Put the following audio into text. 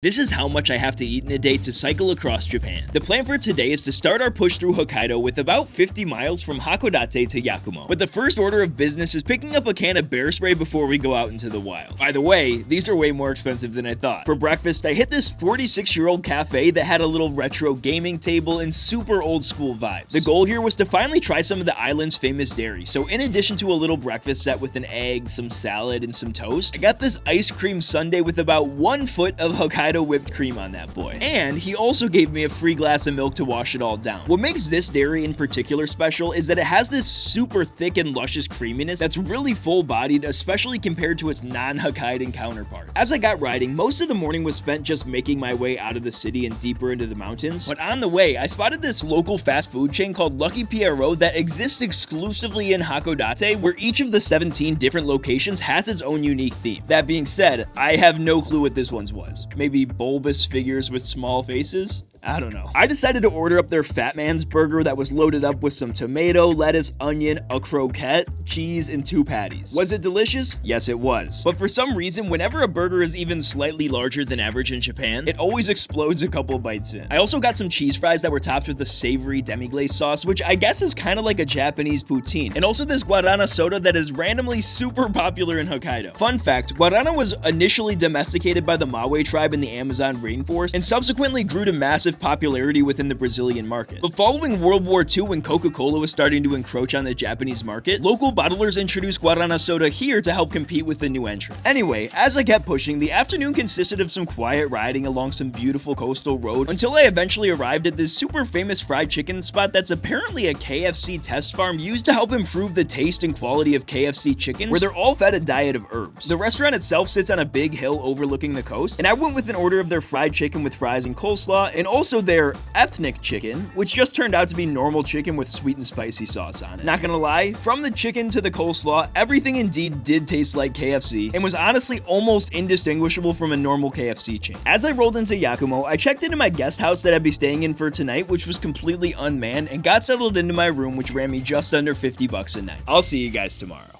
This is how much I have to eat in a day to cycle across Japan. The plan for today is to start our push through Hokkaido with about 50 miles from Hakodate to Yakumo. But the first order of business is picking up a can of bear spray before we go out into the wild. By the way, these are way more expensive than I thought. For breakfast, I hit this 46-year-old cafe that had a little retro gaming table and super old school vibes. The goal here was to finally try some of the island's famous dairy. So in addition to a little breakfast set with an egg, some salad, and some toast, I got this ice cream sundae with about 1 foot of Hokkaido whipped cream on that boy. And he also gave me a free glass of milk to wash it all down. What makes this dairy in particular special is that it has this super thick and luscious creaminess that's really full-bodied, especially compared to its non-Hokkaidan counterparts. As I got riding, most of the morning was spent just making my way out of the city and deeper into the mountains. But on the way, I spotted this local fast food chain called Lucky Pierrot that exists exclusively in Hakodate, where each of the 17 different locations has its own unique theme. That being said, I have no clue what this one's was. Maybe bulbous figures with small faces? I don't know. I decided to order up their Fat Man's burger that was loaded up with some tomato, lettuce, onion, a croquette, cheese, and 2 patties. Was it delicious? Yes, it was. But for some reason, whenever a burger is even slightly larger than average in Japan, it always explodes a couple bites in. I also got some cheese fries that were topped with a savory demi-glace sauce, which I guess is kind of like a Japanese poutine, and also this guarana soda that is randomly super popular in Hokkaido. Fun fact, guarana was initially domesticated by the Maui tribe in the Amazon rainforest, and subsequently grew to massive popularity within the Brazilian market. But following World War II, when Coca-Cola was starting to encroach on the Japanese market, local bottlers introduced guarana soda here to help compete with the new entrant. Anyway, as I kept pushing, the afternoon consisted of some quiet riding along some beautiful coastal road until I eventually arrived at this super famous fried chicken spot that's apparently a KFC test farm used to help improve the taste and quality of KFC chickens, where they're all fed a diet of herbs. The restaurant itself sits on a big hill overlooking the coast, and I went with an order of their fried chicken with fries and coleslaw, and also their ethnic chicken, which just turned out to be normal chicken with sweet and spicy sauce on it. Not gonna lie, from the chicken to the coleslaw, everything indeed did taste like KFC, and was honestly almost indistinguishable from a normal KFC chain. As I rolled into Yakumo, I checked into my guest house that I'd be staying in for tonight, which was completely unmanned, and got settled into my room, which ran me just under $50 a night. I'll see you guys tomorrow.